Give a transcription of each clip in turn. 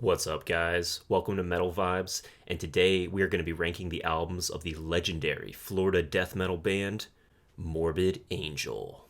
What's up, guys? Welcome to Metal Vibes, and today we are going to be ranking the albums of the legendary Florida death metal band Morbid Angel.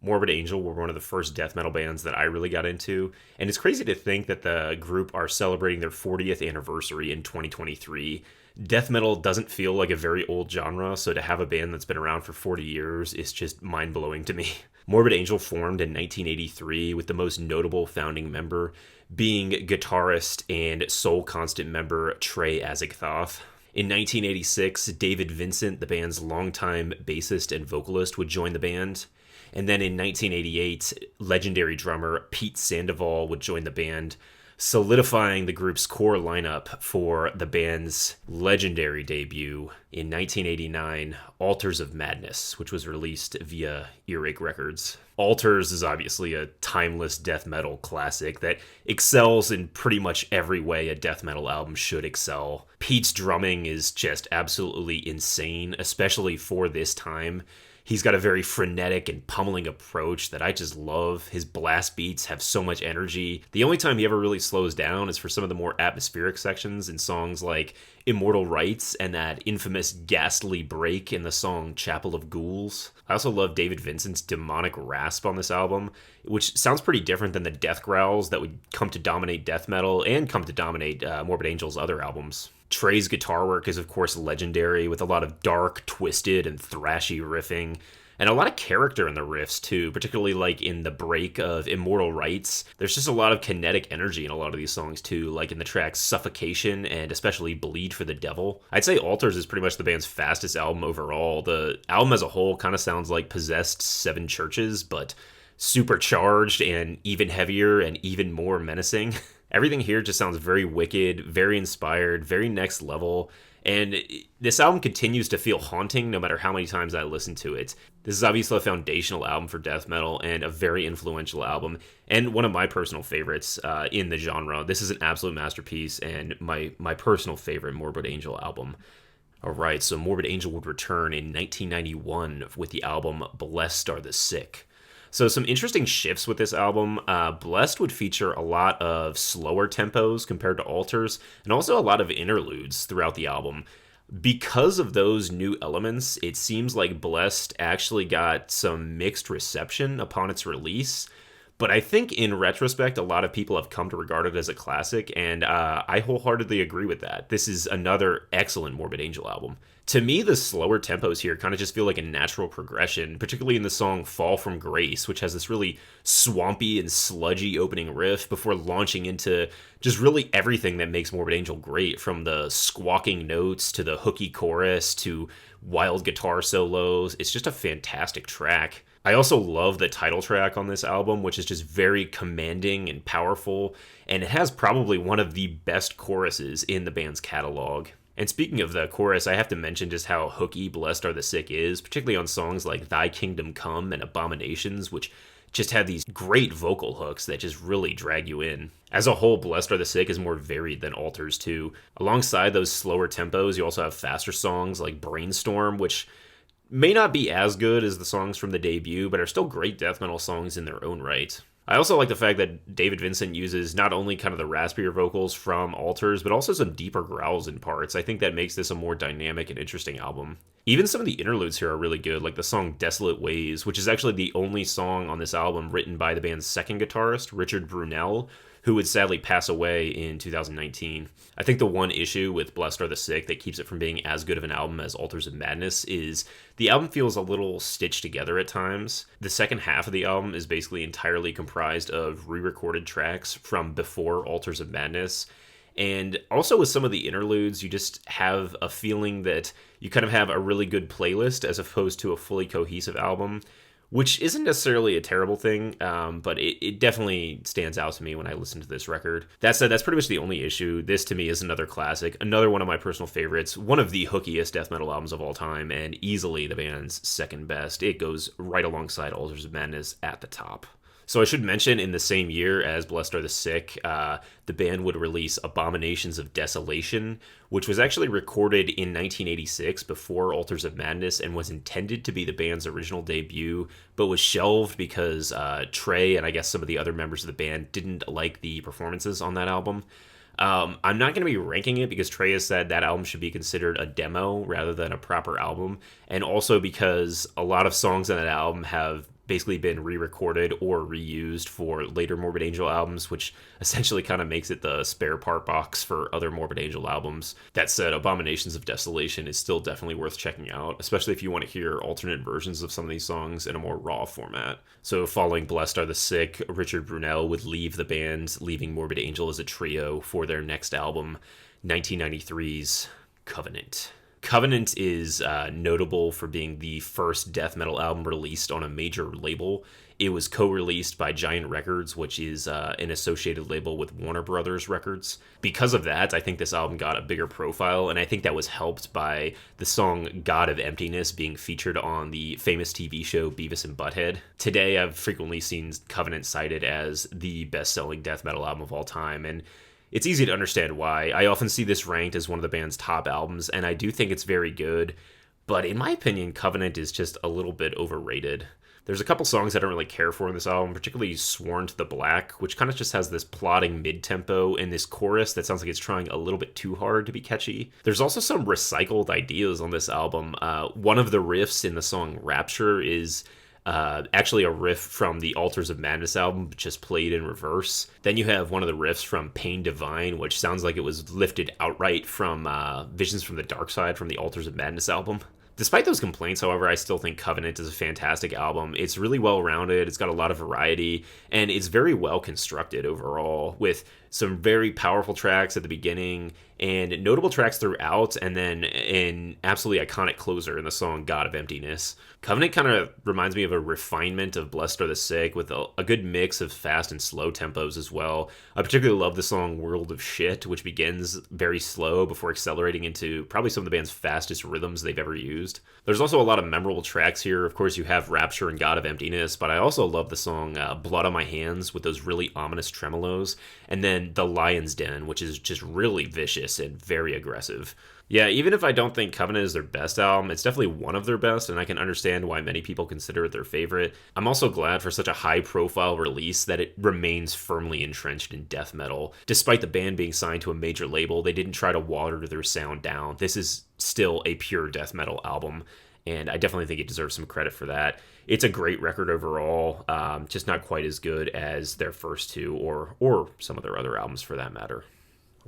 Morbid Angel were one of the first death metal bands that I really got into, and it's crazy to think that the group are celebrating their 40th anniversary in 2023. Death metal doesn't feel like a very old genre, so to have a band that's been around for 40 years is just mind-blowing to me. Morbid Angel formed in 1983 with the most notable founding member being guitarist and sole constant member Trey Azagthoth. In 1986, David Vincent, the band's longtime bassist and vocalist, would join the band. And then in 1988, legendary drummer Pete Sandoval would join the band, solidifying the group's core lineup for the band's legendary debut in 1989, Altars of Madness, which was released via Earache Records. Altars is obviously a timeless death metal classic that excels in pretty much every way a death metal album should excel. Pete's drumming is just absolutely insane, especially for this time. He's got a very frenetic and pummeling approach that I just love. His blast beats have so much energy. The only time he ever really slows down is for some of the more atmospheric sections in songs like Immortal Rites and that infamous ghastly break in the song Chapel of Ghouls. I also love David Vincent's demonic rasp on this album, which sounds pretty different than the death growls that would come to dominate death metal and come to dominate Morbid Angel's other albums. Trey's guitar work is, of course, legendary, with a lot of dark, twisted, and thrashy riffing, and a lot of character in the riffs, too, particularly like in the break of Immortal Rites. There's just a lot of kinetic energy in a lot of these songs, too, like in the tracks Suffocation and especially Bleed for the Devil. I'd say Altars is pretty much the band's fastest album overall. The album as a whole kind of sounds like Possessed Seven Churches, but supercharged and even heavier and even more menacing. Everything here just sounds very wicked, very inspired, very next level, and this album continues to feel haunting no matter how many times I listen to it. This is obviously a foundational album for death metal and a very influential album, and one of my personal favorites in the genre. This is an absolute masterpiece and my personal favorite Morbid Angel album. Alright, so Morbid Angel would return in 1991 with the album Blessed Are the Sick. So some interesting shifts with this album. Blessed would feature a lot of slower tempos compared to Altars, and also a lot of interludes throughout the album. Because of those new elements, it seems like Blessed actually got some mixed reception upon its release. But I think in retrospect, a lot of people have come to regard it as a classic, and I wholeheartedly agree with that. This is another excellent Morbid Angel album. To me, the slower tempos here kind of just feel like a natural progression, particularly in the song Fall from Grace, which has this really swampy and sludgy opening riff before launching into just really everything that makes Morbid Angel great, from the squawking notes to the hooky chorus to wild guitar solos. It's just a fantastic track. I also love the title track on this album, which is just very commanding and powerful, and it has probably one of the best choruses in the band's catalog. And speaking of the chorus, I have to mention just how hooky Blessed Are the Sick is, particularly on songs like Thy Kingdom Come and Abominations, which just have these great vocal hooks that just really drag you in. As a whole, Blessed Are the Sick is more varied than Altars too. Alongside those slower tempos, you also have faster songs like Brainstorm, which may not be as good as the songs from the debut, but are still great death metal songs in their own right. I also like the fact that David Vincent uses not only kind of the raspier vocals from Altars, but also some deeper growls in parts. I think that makes this a more dynamic and interesting album. Even some of the interludes here are really good, like the song Desolate Ways, which is actually the only song on this album written by the band's second guitarist, Richard Brunel, who would sadly pass away in 2019. I think the one issue with Blessed Are the Sick that keeps it from being as good of an album as Altars of Madness is the album feels a little stitched together at times. The second half of the album is basically entirely comprised of re-recorded tracks from before Altars of Madness. And also with some of the interludes, you just have a feeling that you kind of have a really good playlist as opposed to a fully cohesive album, which isn't necessarily a terrible thing, but it definitely stands out to me when I listen to this record. That said, that's pretty much the only issue. This, to me, is another classic, another one of my personal favorites, one of the hookiest death metal albums of all time, and easily the band's second best. It goes right alongside Altars of Madness at the top. So I should mention, in the same year as Blessed Are the Sick, the band would release Abominations of Desolation, which was actually recorded in 1986 before Altars of Madness and was intended to be the band's original debut, but was shelved because Trey and I guess some of the other members of the band didn't like the performances on that album. I'm not going to be ranking it because Trey has said that album should be considered a demo rather than a proper album, and also because a lot of songs on that album have basically been re-recorded or reused for later Morbid Angel albums, which essentially kind of makes it the spare part box for other Morbid Angel albums. That said, Abominations of Desolation is still definitely worth checking out, especially if you want to hear alternate versions of some of these songs in a more raw format. So following Blessed Are the Sick, Richard Brunel would leave the band, leaving Morbid Angel as a trio for their next album, 1993's Covenant. Covenant is notable for being the first death metal album released on a major label. It was co-released by Giant Records, which is an associated label with Warner Brothers Records. Because of that, I think this album got a bigger profile, and I think that was helped by the song God of Emptiness being featured on the famous TV show Beavis and Butthead. Today, I've frequently seen Covenant cited as the best-selling death metal album of all time, and it's easy to understand why. I often see this ranked as one of the band's top albums, and I do think it's very good, but in my opinion, Covenant is just a little bit overrated. There's a couple songs I don't really care for in this album, particularly Sworn to the Black, which kind of just has this plodding mid-tempo and this chorus that sounds like it's trying a little bit too hard to be catchy. There's also some recycled ideas on this album. One of the riffs in the song Rapture is actually a riff from the Altars of Madness album, just played in reverse. Then you have one of the riffs from Pain Divine, which sounds like it was lifted outright from Visions from the Dark Side from the Altars of Madness album. Despite those complaints, however, I still think Covenant is a fantastic album. It's really well-rounded, it's got a lot of variety, and it's very well constructed overall, with some very powerful tracks at the beginning, and notable tracks throughout, and then an absolutely iconic closer in the song God of Emptiness. Covenant kind of reminds me of a refinement of Blessed Are the Sick, with a good mix of fast and slow tempos as well. I particularly love the song World of Shit, which begins very slow before accelerating into probably some of the band's fastest rhythms they've ever used. There's also a lot of memorable tracks here. Of course, you have Rapture and God of Emptiness, but I also love the song Blood on My Hands with those really ominous tremolos, and then The Lion's Den, which is just really vicious and very aggressive. Yeah, even if I don't think Covenant is their best album, it's definitely one of their best, and I can understand why many people consider it their favorite. I'm also glad for such a high-profile release that it remains firmly entrenched in death metal. Despite the band being signed to a major label, they didn't try to water their sound down. This is still a pure death metal album, and I definitely think it deserves some credit for that. It's a great record overall, just not quite as good as their first two, or some of their other albums for that matter.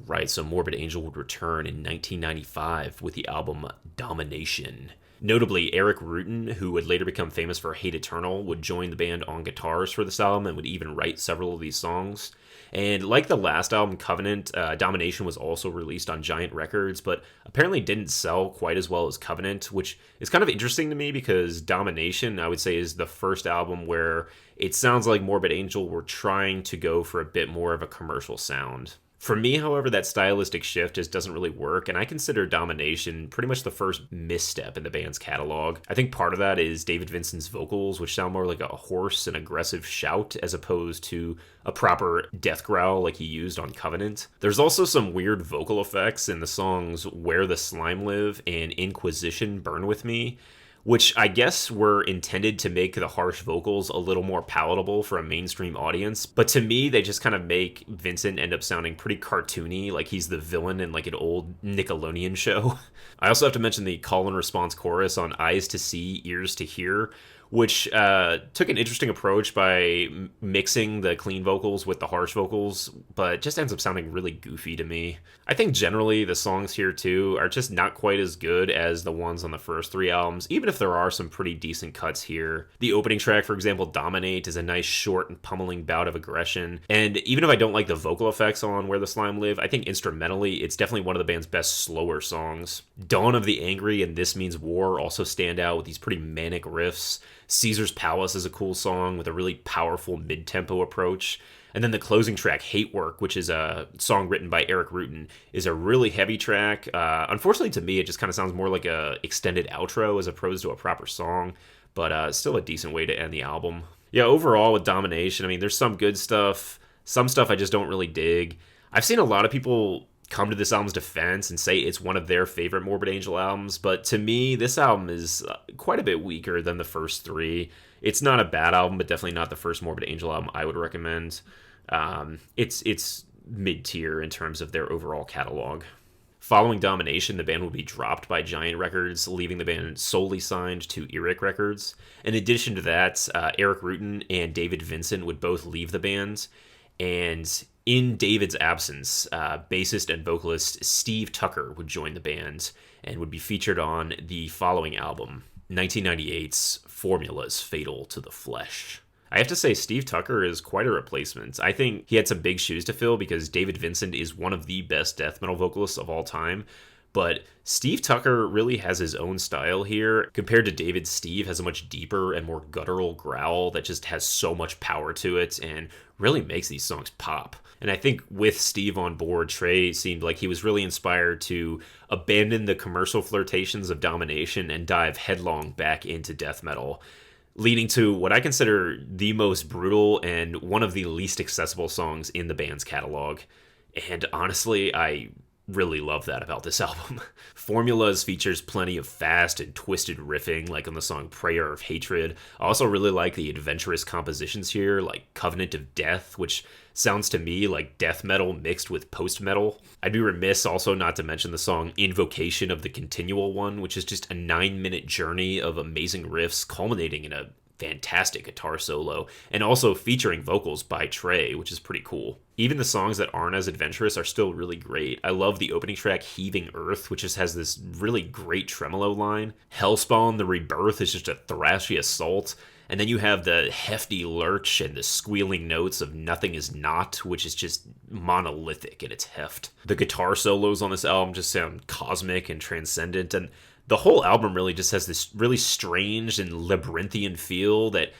Right, so Morbid Angel would return in 1995 with the album Domination. Notably, Eric Rutan, who would later become famous for Hate Eternal, would join the band on guitars for this album and would even write several of these songs. And like the last album, Covenant, Domination was also released on Giant Records, but apparently didn't sell quite as well as Covenant, which is kind of interesting to me because Domination, I would say, is the first album where it sounds like Morbid Angel were trying to go for a bit more of a commercial sound. For me, however, that stylistic shift just doesn't really work, and I consider Domination pretty much the first misstep in the band's catalog. I think part of that is David Vincent's vocals, which sound more like a hoarse and aggressive shout as opposed to a proper death growl like he used on Covenant. There's also some weird vocal effects in the songs Where the Slime Live and Inquisition Burn With Me, which I guess were intended to make the harsh vocals a little more palatable for a mainstream audience. But to me, they just kind of make Vincent end up sounding pretty cartoony, like he's the villain in like an old Nickelodeon show. I also have to mention the call and response chorus on Eyes to See, Ears to Hear, which took an interesting approach by mixing the clean vocals with the harsh vocals, but just ends up sounding really goofy to me. I think generally the songs here too are just not quite as good as the ones on the first three albums, even if there are some pretty decent cuts here. The opening track, for example, Dominate, is a nice short and pummeling bout of aggression, and even if I don't like the vocal effects on Where the Slime Live, I think instrumentally it's definitely one of the band's best slower songs. Dawn of the Angry and This Means War also stand out with these pretty manic riffs. Caesar's Palace is a cool song with a really powerful mid-tempo approach. And then the closing track, Hate Work, which is a song written by Eric Rutan, is a really heavy track. Unfortunately to me, it just kind of sounds more like a extended outro as opposed to a proper song, but still a decent way to end the album. Yeah, overall with Domination, I mean, there's some good stuff, some stuff I just don't really dig. I've seen a lot of people come to this album's defense and say it's one of their favorite Morbid Angel albums, but to me, this album is quite a bit weaker than the first three. It's not a bad album, but definitely not the first Morbid Angel album I would recommend. It's mid tier in terms of their overall catalog. Following Domination, the band would be dropped by Giant Records, leaving the band solely signed to Earache Records. In addition to that, Eric Rutan and David Vincent would both leave the band. And in David's absence, bassist and vocalist Steve Tucker would join the band and would be featured on the following album, 1998's Formula's Fatal to the Flesh. I have to say, Steve Tucker is quite a replacement. I think he had some big shoes to fill because David Vincent is one of the best death metal vocalists of all time. But Steve Tucker really has his own style here. Compared to David, Steve has a much deeper and more guttural growl that just has so much power to it and really makes these songs pop. And I think with Steve on board, Trey seemed like he was really inspired to abandon the commercial flirtations of Domination and dive headlong back into death metal, leading to what I consider the most brutal and one of the least accessible songs in the band's catalog. And honestly, I really love that about this album. Formulas features plenty of fast and twisted riffing, like on the song Prayer of Hatred. I also really like the adventurous compositions here, like Covenant of Death, which sounds to me like death metal mixed with post-metal. I'd be remiss also not to mention the song Invocation of the Continual One, which is just a 9-minute journey of amazing riffs culminating in a fantastic guitar solo, and also featuring vocals by Trey, which is pretty cool. Even the songs that aren't as adventurous are still really great. I love the opening track, Heaving Earth, which just has this really great tremolo line. Hellspawn, The Rebirth, is just a thrashy assault. And then you have the hefty lurch and the squealing notes of Nothing Is Not, which is just monolithic in its heft. The guitar solos on this album just sound cosmic and transcendent, and the whole album really just has this really strange and labyrinthian feel that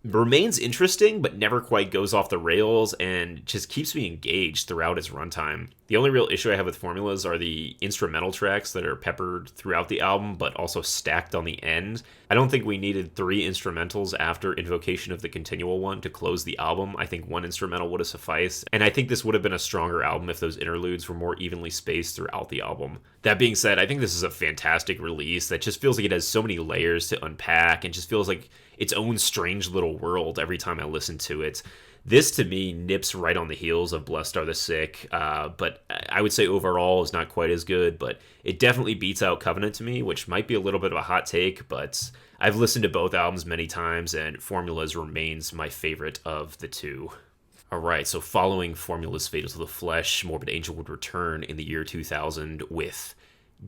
remains interesting but never quite goes off the rails and just keeps me engaged throughout its runtime. The only real issue I have with Formulas are the instrumental tracks that are peppered throughout the album but also stacked on the end. I don't think we needed 3 instrumentals after Invocation of the Continual One to close the album. I think 1 instrumental would have sufficed, and I think this would have been a stronger album if those interludes were more evenly spaced throughout the album. That being said, I think this is a fantastic release that just feels like it has so many layers to unpack and just feels like its own strange little world every time I listen to it. This, to me, nips right on the heels of Blessed Are the Sick, but I would say overall is not quite as good, but it definitely beats out Covenant to me, which might be a little bit of a hot take, but I've listened to both albums many times, and Formulas remains my favorite of the two. Alright, so following Formula's Fatal to the Flesh, Morbid Angel would return in the year 2000 with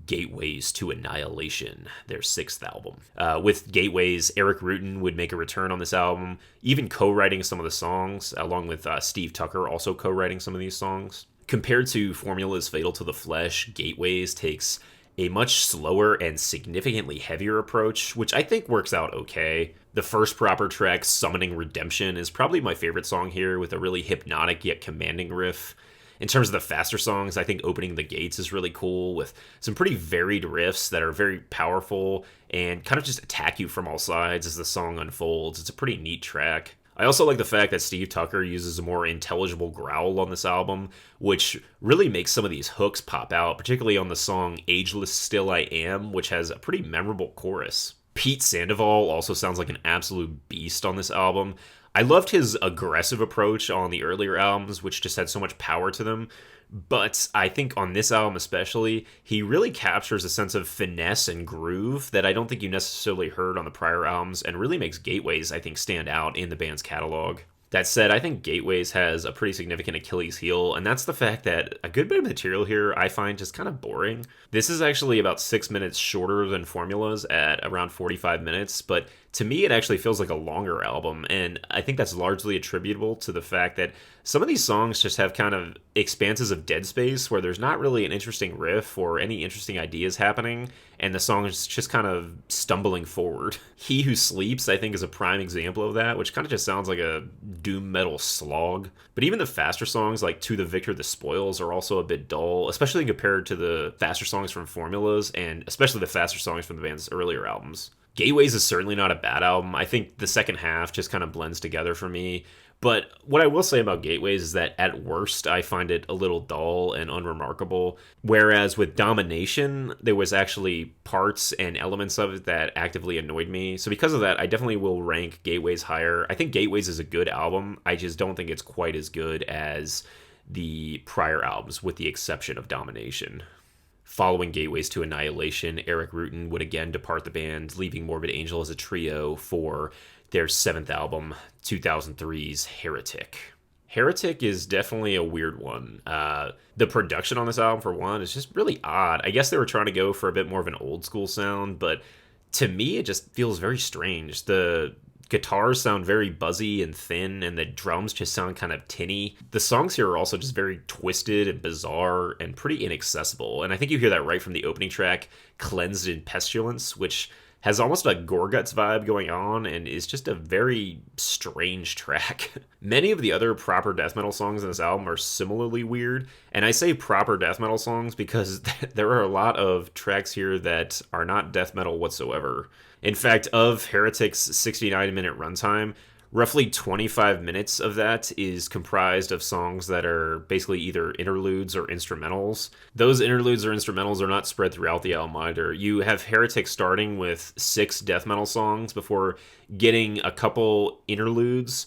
Gateways to Annihilation, their 6th album. With Gateways, Eric Rutan would make a return on this album, even co-writing some of the songs, along with Steve Tucker also co-writing some of these songs. Compared to Formula's Fatal to the Flesh, Gateways takes a much slower and significantly heavier approach, which I think works out okay. The first proper track, Summoning Redemption, is probably my favorite song here, with a really hypnotic yet commanding riff. In terms of the faster songs, I think Opening the Gates is really cool, with some pretty varied riffs that are very powerful and kind of just attack you from all sides as the song unfolds. It's a pretty neat track. I also like the fact that Steve Tucker uses a more intelligible growl on this album, which really makes some of these hooks pop out, particularly on the song Ageless Still I Am, which has a pretty memorable chorus. Pete Sandoval also sounds like an absolute beast on this album. I loved his aggressive approach on the earlier albums, which just had so much power to them. But I think on this album especially, he really captures a sense of finesse and groove that I don't think you necessarily heard on the prior albums, and really makes Gateways, I think, stand out in the band's catalog. That said, I think Gateways has a pretty significant Achilles heel, and that's the fact that a good bit of material here I find just kind of boring. This is actually about 6 minutes shorter than Formulas at around 45 minutes, but to me it actually feels like a longer album, and I think that's largely attributable to the fact that some of these songs just have kind of expanses of dead space where there's not really an interesting riff or any interesting ideas happening, and the song is just kind of stumbling forward. He Who Sleeps, I think, is a prime example of that, which kind of just sounds like a doom metal slog. But even the faster songs like To the Victor the Spoils are also a bit dull, especially compared to the faster songs from Formulas, and especially the faster songs from the band's earlier albums. Gateways is certainly not a bad album. I think the second half just kind of blends together for me. But what I will say about Gateways is that at worst, I find it a little dull and unremarkable. Whereas with Domination, there was actually parts and elements of it that actively annoyed me. So because of that, I definitely will rank Gateways higher. I think Gateways is a good album. I just don't think it's quite as good as the prior albums, with the exception of Domination. Following Gateways to Annihilation, Eric Rutan would again depart the band, leaving Morbid Angel as a trio for their seventh album, 2003's Heretic. Heretic is definitely a weird one. The production on this album, for one, is just really odd. I guess they were trying to go for a bit more of an old school sound, but to me, it just feels very strange. The guitars sound very buzzy and thin, and the drums just sound kind of tinny. The songs here are also just very twisted and bizarre and pretty inaccessible. And I think you hear that right from the opening track, Cleansed in Pestilence, which has almost a Gorguts vibe going on and is just a very strange track. Many of the other proper death metal songs in this album are similarly weird, and I say proper death metal songs because there are a lot of tracks here that are not death metal whatsoever. In fact, of Heretic's 69-minute runtime, roughly 25 minutes of that is comprised of songs that are basically either interludes or instrumentals. Those interludes or instrumentals are not spread throughout the album either. You have Heretic starting with 6 death metal songs before getting a couple interludes,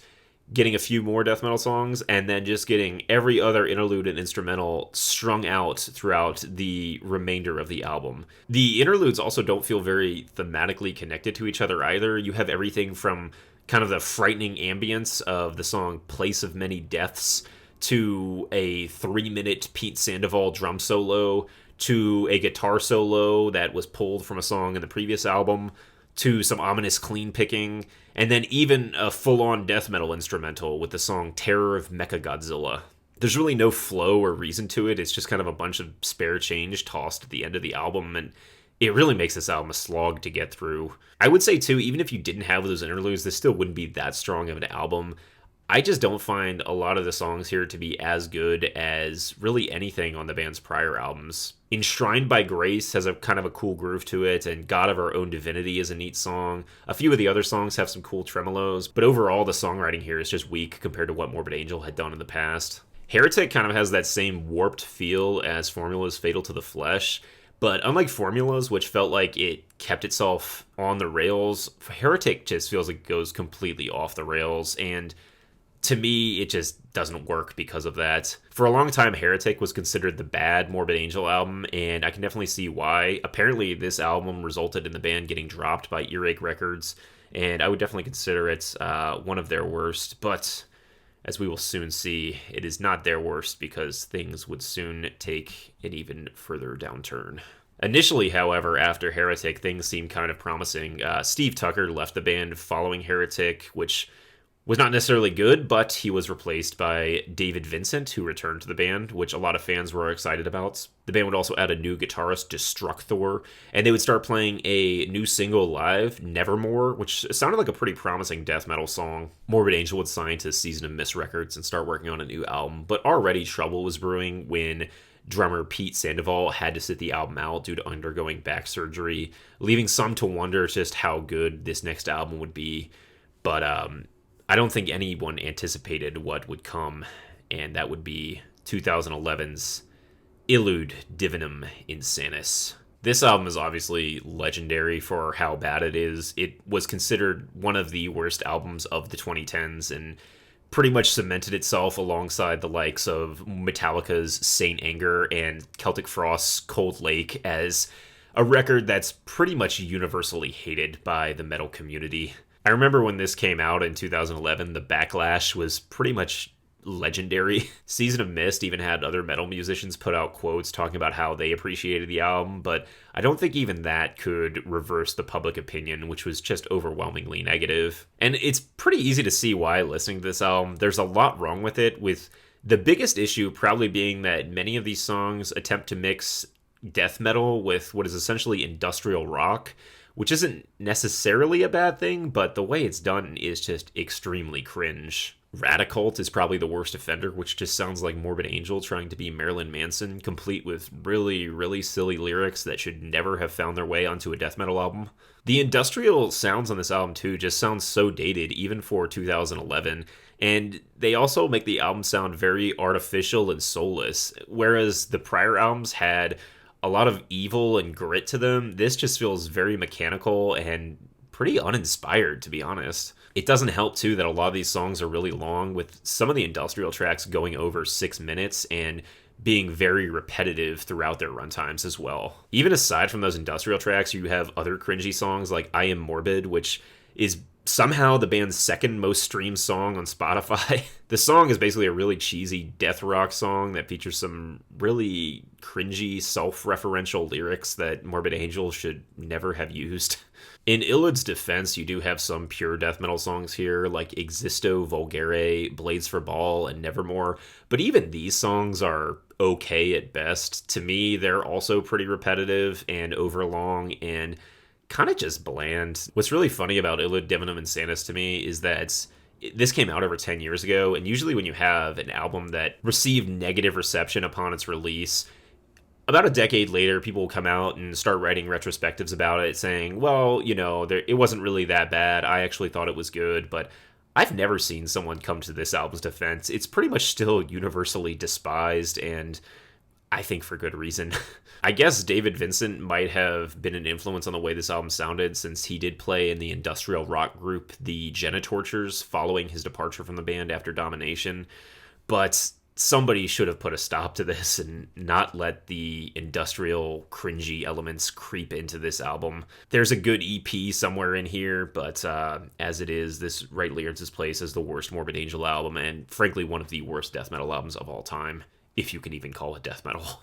getting a few more death metal songs, and then just getting every other interlude and instrumental strung out throughout the remainder of the album. The interludes also don't feel very thematically connected to each other either. You have everything from kind of the frightening ambience of the song Place of Many Deaths to a 3-minute Pete Sandoval drum solo to a guitar solo that was pulled from a song in the previous album to some ominous clean picking, and then even a full-on death metal instrumental with the song Terror of Mechagodzilla. There's really no flow or reason to it. It's just kind of a bunch of spare change tossed at the end of the album, and it really makes this album a slog to get through. I would say, too, even if you didn't have those interludes, this still wouldn't be that strong of an album. I just don't find a lot of the songs here to be as good as really anything on the band's prior albums. Enshrined by Grace has a kind of a cool groove to it, and God of Our Own Divinity is a neat song. A few of the other songs have some cool tremolos, but overall the songwriting here is just weak compared to what Morbid Angel had done in the past. Heretic kind of has that same warped feel as Formula's Fatal to the Flesh, but unlike Formulas, which felt like it kept itself on the rails, Heretic just feels like it goes completely off the rails, and to me, it just doesn't work because of that. For a long time, Heretic was considered the bad Morbid Angel album, and I can definitely see why. Apparently, this album resulted in the band getting dropped by Earache Records, and I would definitely consider it one of their worst, but as we will soon see, it is not their worst because things would soon take an even further downturn. Initially, however, after Heretic, things seemed kind of promising. Steve Tucker left the band following Heretic, which was not necessarily good, but he was replaced by David Vincent, who returned to the band, which a lot of fans were excited about. The band would also add a new guitarist, Destructor, and they would start playing a new single live, Nevermore, which sounded like a pretty promising death metal song. Morbid Angel would sign to Season of Mist Records and start working on a new album, but already trouble was brewing when drummer Pete Sandoval had to sit the album out due to undergoing back surgery, leaving some to wonder just how good this next album would be. But I don't think anyone anticipated what would come, and that would be 2011's Illud Divinum Insanus. This album is obviously legendary for how bad it is. It was considered one of the worst albums of the 2010s and pretty much cemented itself alongside the likes of Metallica's Saint Anger and Celtic Frost's Cold Lake as a record that's pretty much universally hated by the metal community. I remember when this came out in 2011, the backlash was pretty much legendary. Season of Mist even had other metal musicians put out quotes talking about how they appreciated the album, but I don't think even that could reverse the public opinion, which was just overwhelmingly negative. And it's pretty easy to see why listening to this album. There's a lot wrong with it, with the biggest issue probably being that many of these songs attempt to mix death metal with what is essentially industrial rock, which isn't necessarily a bad thing, but the way it's done is just extremely cringe. Radicult is probably the worst offender, which just sounds like Morbid Angel trying to be Marilyn Manson, complete with really, really silly lyrics that should never have found their way onto a death metal album. The industrial sounds on this album, too, just sound so dated, even for 2011, and they also make the album sound very artificial and soulless, whereas the prior albums had a lot of evil and grit to them. This just feels very mechanical and pretty uninspired, to be honest. It doesn't help, too, that a lot of these songs are really long, with some of the industrial tracks going over 6 minutes and being very repetitive throughout their runtimes as well. Even aside from those industrial tracks, you have other cringy songs like I Am Morbid, which is somehow the band's second most streamed song on Spotify. The song is basically a really cheesy death rock song that features some really cringy, self-referential lyrics that Morbid Angel should never have used. In Illud's defense, you do have some pure death metal songs here, like Existo, Vulgare, Blades for Ball, and Nevermore, but even these songs are okay at best. To me, they're also pretty repetitive and overlong and kind of just bland. What's really funny about Illud, Divinum, and Sanus to me is that this came out over 10 years ago, and usually when you have an album that received negative reception upon its release, about a decade later, people will come out and start writing retrospectives about it, saying, well, it wasn't really that bad. I actually thought it was good, but I've never seen someone come to this album's defense. It's pretty much still universally despised, and I think for good reason. I guess David Vincent might have been an influence on the way this album sounded, since he did play in the industrial rock group The Genitortures following his departure from the band after Domination, but somebody should have put a stop to this and not let the industrial cringy elements creep into this album. There's a good EP somewhere in here, but as it is, this rightly earns its place as the worst Morbid Angel album, and frankly one of the worst death metal albums of all time, if you can even call it death metal.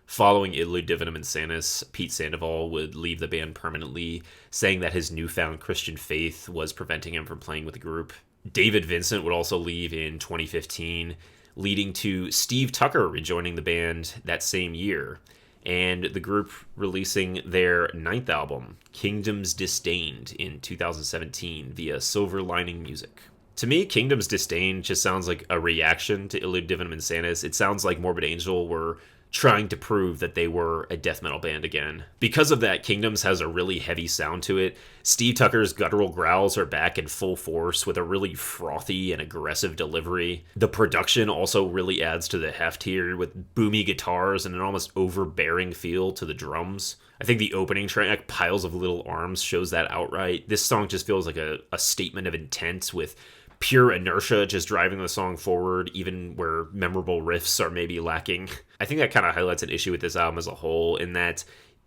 Following Illud, Divinum, and Sanus, Pete Sandoval would leave the band permanently, saying that his newfound Christian faith was preventing him from playing with the group. David Vincent would also leave in 2015, leading to Steve Tucker rejoining the band that same year, and the group releasing their 9th album, Kingdoms Disdained, in 2017 via Silver Lining Music. To me, Kingdoms Disdained just sounds like a reaction to Illud, Divinum, and Sanus. It sounds like Morbid Angel were trying to prove that they were a death metal band again. Because of that, Kingdoms has a really heavy sound to it. Steve Tucker's guttural growls are back in full force with a really frothy and aggressive delivery. The production also really adds to the heft here, with boomy guitars and an almost overbearing feel to the drums. I think the opening track, Piles of Little Arms, shows that outright. This song just feels like a statement of intent, with pure inertia just driving the song forward, even where memorable riffs are maybe lacking. I think that kind of highlights an issue with this album as a whole, in that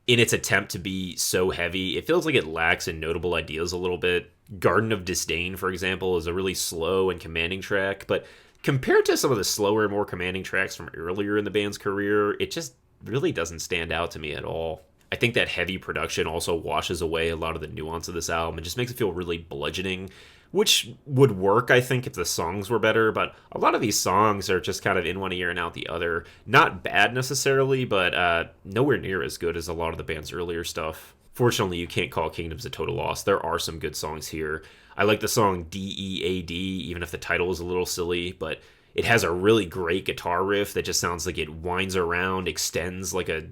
in its attempt to be so heavy, it feels like it lacks in notable ideas a little bit. Garden of Disdain, for example, is a really slow and commanding track, but compared to some of the slower, more commanding tracks from earlier in the band's career, it just really doesn't stand out to me at all. I think that heavy production also washes away a lot of the nuance of this album and just makes it feel really bludgeoning, which would work, I think, if the songs were better, but a lot of these songs are just kind of in one ear and out the other. Not bad necessarily, but nowhere near as good as a lot of the band's earlier stuff. Fortunately, you can't call Kingdoms a total loss. There are some good songs here. I like the song DEAD, even if the title is a little silly, but it has a really great guitar riff that just sounds like it winds around, extends like a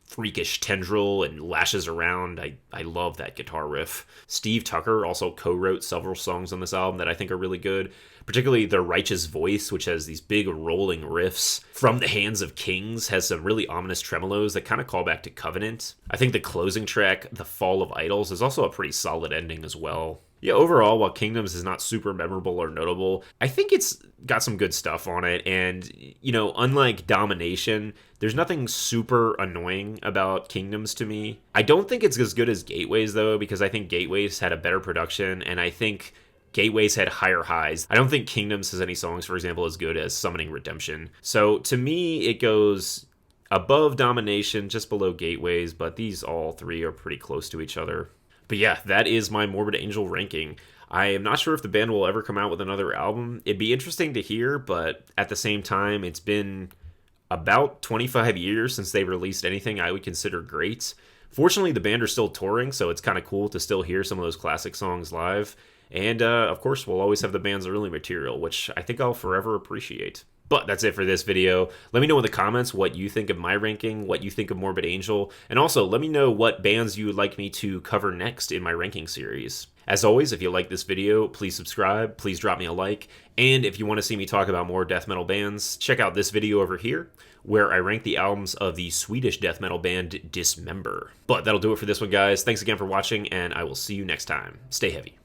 freakish tendril, and lashes around. I love that guitar riff. Steve Tucker also co-wrote several songs on this album that I think are really good, particularly The Righteous Voice, which has these big rolling riffs. From the Hands of Kings has some really ominous tremolos that kind of call back to Covenant. I think the closing track, The Fall of Idols, is also a pretty solid ending as well. Yeah, overall, while Kingdoms is not super memorable or notable, I think it's got some good stuff on it, and, unlike Domination, there's nothing super annoying about Kingdoms to me. I don't think it's as good as Gateways, though, because I think Gateways had a better production, and I think Gateways had higher highs. I don't think Kingdoms has any songs, for example, as good as Summoning Redemption. So, to me, it goes above Domination, just below Gateways, but these all three are pretty close to each other. But yeah, that is my Morbid Angel ranking. I am not sure if the band will ever come out with another album. It'd be interesting to hear, but at the same time, it's been about 25 years since they released anything I would consider great. Fortunately, the band are still touring, so it's kind of cool to still hear some of those classic songs live. And of course, we'll always have the band's early material, which I think I'll forever appreciate. But that's it for this video. Let me know in the comments what you think of my ranking, what you think of Morbid Angel, and also let me know what bands you would like me to cover next in my ranking series. As always, if you like this video, please subscribe, please drop me a like, and if you want to see me talk about more death metal bands, check out this video over here, where I rank the albums of the Swedish death metal band Dismember. But that'll do it for this one, guys. Thanks again for watching, and I will see you next time. Stay heavy.